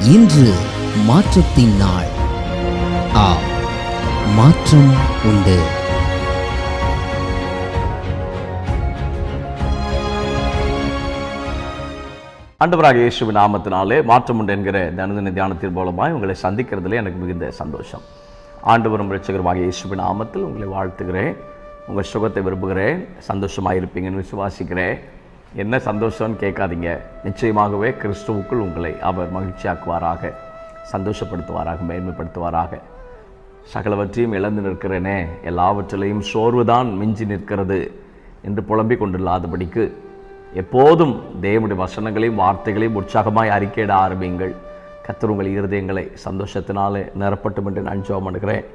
இன்று மாற்றத்தின் நாள். மாற்றம் உண்டு. ஆண்டவராகிய இயேசுவின் நாமத்தினாலே மாற்றம் உண்டு என்கிற தினதின தியானத்தின் மூலமாய் உங்களை சந்திக்கிறதுல எனக்கு மிகுந்த சந்தோஷம். ஆண்டவரும் இரட்சகருமாகிய இயேசுவின் நாமத்தில் உங்களை வாழ்த்துகிறேன். உங்கள் சுகத்தை விரும்புகிறேன். சந்தோஷமாக இருப்பீங்கன்னு விசுவாசிக்கிறேன். என்ன சந்தோஷம்னு கேட்காதீங்க. நிச்சயமாகவே கிறிஸ்துவுக்குள் உங்களை அவர் மகிழ்ச்சியாக்குவாராக, சந்தோஷப்படுத்துவாராக, மேன்மைப்படுத்துவாராக. சகலவற்றையும் இழந்து நிற்கிறேனே, எல்லாவற்றிலையும் சோர்வுதான் மிஞ்சி நிற்கிறது என்று புலம்பிக் கொண்டில்லாதபடிக்கு எப்போதும் தேவனுடைய வசனங்களையும் வார்த்தைகளையும் உற்சாகமாய் அறிக்கையிட ஆரம்பியுங்கள். கர்த்தர் உங்கள் இருதயங்களை சந்தோஷத்தினாலே நிரப்பட்டும் என்று நான் ஜெபம் பண்ணுகிறேன்.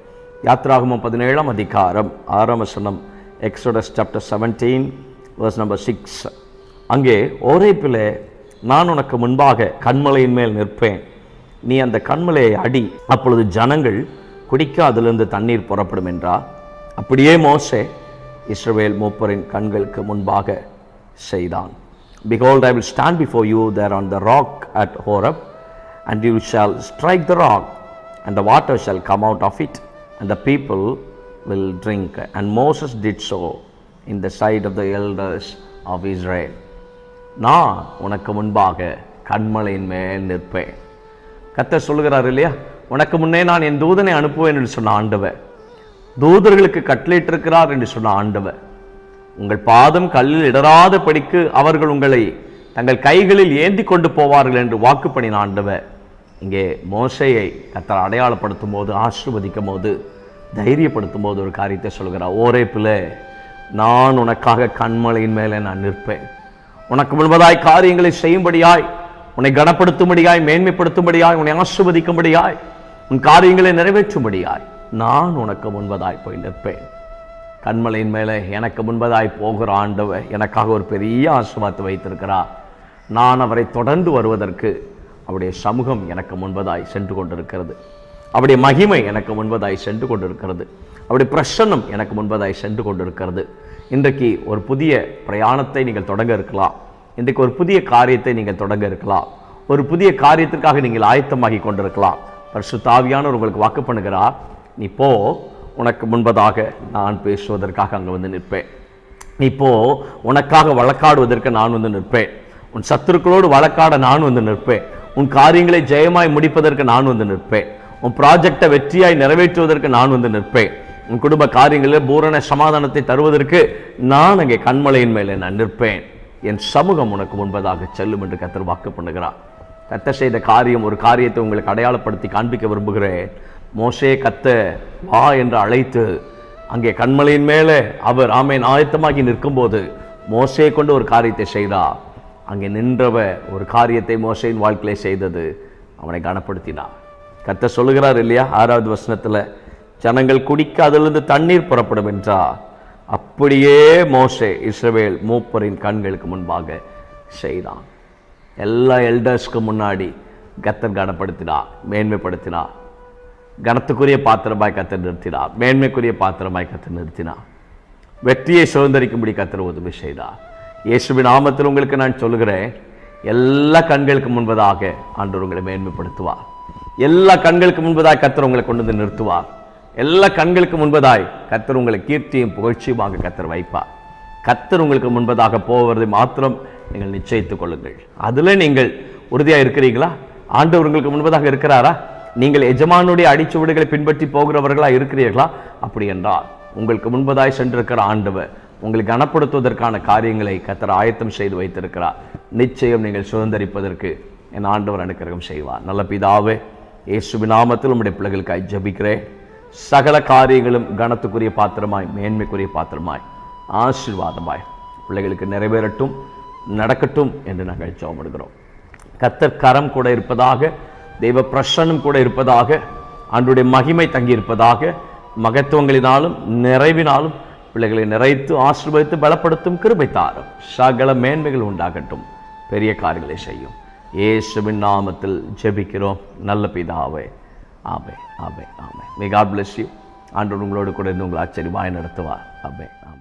யாத்திராகமம் 17ஆம் அதிகாரம் 6ஆம் வசனம், எக்ஸோடஸ் சாப்டர் 17 verse number 6. அங்கே ஓரேப்பிலே நான் உனக்கு முன்பாக கன்மலையின் மேல் நிற்பேன், நீ அந்த கன்மலையை அடி, அப்பொழுது ஜனங்கள் குடிக்க அதிலிருந்து தண்ணீர் புறப்படும் என்றார். அப்படியே மோசே இஸ்ரவேல் மூப்பரின் கண்களுக்கு முன்பாக செய்தான். Behold, I will stand before you there on the rock at Horeb, and you shall strike the rock, and the water shall come out of it, and the people will drink. And Moses did so in the sight of the elders of Israel. நான் உனக்கு முன்பாக கன்மலையின் மேல் நிற்பேன். கர்த்தர் சொல்லுகிறார் இல்லையா, உனக்கு முன்னே நான் என் தூதனை அனுப்புவேன் என்று சொன்ன ஆண்டவர், தூதர்களுக்கு கட்டளையிட்டிருக்கிறார் என்று சொன்ன ஆண்டவர், உங்கள் பாதம் கல்லில் இடராத படிக்கு அவர்கள் உங்களை தங்கள் கைகளில் ஏந்தி கொண்டு போவார்கள் என்று வாக்கு பண்ணின ஆண்டவர் இங்கே மோசேயை கர்த்தர் அடையாளப்படுத்தும் போது, ஆசீர்வதிக்கும் போது, தைரியப்படுத்தும் போது ஒரு காரியத்தை சொல்கிறார். ஓரேப்பிலே நான் உனக்காக கன்மலையின் மேலே நான் நிற்பேன், உனக்கு முன்பதாய் காரியங்களை செய்யும்படியாய், உன்னை கனப்படுத்தும்படியாய், மேன்மைப்படுத்தும்படியாய், உன்னை ஆசீர்வதிக்கும்படியாய், உன் காரியங்களை நிறைவேற்றும்படியாய் நான் உனக்கு முன்பதாய் போய் நிற்பேன். கன்மலையின் மேலே எனக்கு முன்பதாய் போகிற ஆண்டவர் எனக்காக ஒரு பெரிய ஆசீர்வாதத்தை வைத்திருக்கிறார். நான் அவரை தொடர்ந்து வருவதற்கு அவருடைய சமூகம் எனக்கு முன்பதாய் சென்று கொண்டிருக்கிறது, அவருடைய மகிமை எனக்கு முன்பதாய் சென்று கொண்டிருக்கிறது, அவருடைய பிரசன்னம் எனக்கு முன்பதாய் சென்று கொண்டிருக்கிறது. இன்றைக்கு ஒரு புதிய பிரயாணத்தை நீங்கள் தொடங்க இருக்கலாம். இன்றைக்கு ஒரு புதிய காரியத்தை நீங்கள் தொடங்க இருக்கலாம். ஒரு புதிய காரியத்திற்காக நீங்கள் ஆயத்தமாகி கொண்டிருக்கலாம். பரிசுத்த ஆவியானவர் உங்களுக்கு வாக்கு பண்ணுகிறார், நீ போ, உனக்கு முன்பதாக நான் பேசுவதற்காக அங்கே வந்து நிற்பேன். நீ போ, உனக்காக வழக்காடுவதற்கு நான் வந்து நிற்பேன். உன் சத்துருக்களோடு வழக்காட நான் வந்து நிற்பேன். உன் காரியங்களை ஜெயமாய் முடிப்பதற்கு நான் வந்து நிற்பேன். உன் ப்ராஜெக்டை வெற்றியாய் நிறைவேற்றுவதற்கு நான் வந்து நிற்பேன். உன் குடும்ப காரியங்களில் பூரண சமாதானத்தை தருவதற்கு நான் அங்கே கன்மலையின் மேலே நான் நிற்பேன். என் சமூகம் உனக்கு முன்பதாக செல்லும் என்று கர்த்தர் வாக்கு பண்ணுகிறார். கர்த்தர் செய்த காரியம், ஒரு காரியத்தை உங்களுக்கு அடையாளப்படுத்தி காண்பிக்க விரும்புகிறேன். மோசே கர்த்தர் வா என்று அழைத்து அங்கே கன்மலையின் மேலே அவர் ஆமேன் ஆயத்தமாகி நிற்கும்போது மோசே கொண்டு ஒரு காரியத்தை செய்தார். அங்கே நின்றவ ஒரு காரியத்தை மோசேயின் வாழ்க்கையிலே செய்தது, அவனை கனப்படுத்தினார். கர்த்தர் சொல்லுகிறார் இல்லையா 6வது வசனத்தில், ஜனங்கள் குடிக்க அதிலிருந்து தண்ணீர் புறப்படும் என்றார். அப்படியே மோசே இஸ்ரவேல் மூப்பரின் கண்களுக்கு முன்பாக செய்தான். எல்லா எல்டர்ஸ்க்கு முன்னாடி கர்த்தர் கனப்படுத்தினார், மேன்மைப்படுத்தினார். கனத்துக்குரிய பாத்திரமாய் கர்த்தர் நிறுத்தினார், மேன்மைக்குரிய பாத்திரமாய் கர்த்தர் நிறுத்தினார். வெற்றியை சுதந்திரிக்கும்படி கர்த்தர் உதவி செய்தார். இயேசுவின் நாமத்தில் உங்களுக்கு நான் சொல்லுகிறேன், எல்லா கண்களுக்கு முன்பதாக ஆண்டவர் உங்களை மேன்மைப்படுத்துவார். எல்லா கண்களுக்கு முன்பதாய் கர்த்தர் உங்களை கொண்டு வந்து நிறுத்துவார். எல்லா கண்களுக்கு முன்பதாய் கர்த்தர் உங்களை கீர்த்தியும் புகழ்ச்சியுமாக கர்த்தர் வைப்பார். கர்த்தர் உங்களுக்கு முன்பதாக போவதை மாத்திரம் நீங்கள் நிச்சயித்துக் கொள்ளுங்கள். அதில் நீங்கள் உறுதியாக இருக்கிறீங்களா? ஆண்டவர் உங்களுக்கு முன்பதாக இருக்கிறாரா? நீங்கள் எஜமானுடைய அடிச்சுவடுகளை பின்பற்றி போகிறவர்களா இருக்கிறீர்களா? அப்படி என்றால் உங்களுக்கு முன்பதாய் சென்றிருக்கிற ஆண்டவர் உங்களுக்கு கனப்படுத்துவதற்கான காரியங்களை கர்த்தர் ஆயத்தம் செய்து வைத்திருக்கிறார். நிச்சயம் நீங்கள் சுதந்திரிப்பதற்கு என் ஆண்டவர் அனுக்கிரகம் செய்வார். நல்ல பிதாவே, இயேசுவின் நாமத்தில் உம்முடைய பிள்ளைகளுக்காய் ஜெபிக்கிறேன். சகல காரியங்களும் கனத்துக்குரிய பாத்திரமாய், மேன்மைக்குரிய பாத்திரமாய், ஆசீர்வாதமாய் பிள்ளைகளுக்கு நிறைவேறட்டும், நடக்கட்டும் என்று நாங்கள் ஜெபமிடுகிறோம். கர்த்தர் கரம் கூட இருப்பதாக, தெய்வ பிரசன்னம் கூட இருப்பதாக, ஆண்டவருடைய மகிமை தங்கி இருப்பதாக, மகத்துவங்களினாலும் நிறைவினாலும் பிள்ளைகளை நிறைத்து ஆசீர்வதித்து பலப்படுத்தும் கிருபை தாரும். சகல மேன்மைகள் உண்டாகட்டும், பெரிய காரியங்களை செய்யும். இயேசுவின் நாமத்தில் ஜெபிக்கிறோம் நல்ல பிதாவே, ஆமென், ஆமென், ஆமென். May God bless you. ஆண்டவர் உங்களோடு கூட இருந்து உங்களை ஆச்சரியமாய் நடத்துவார். ஆமென், ஆமென்.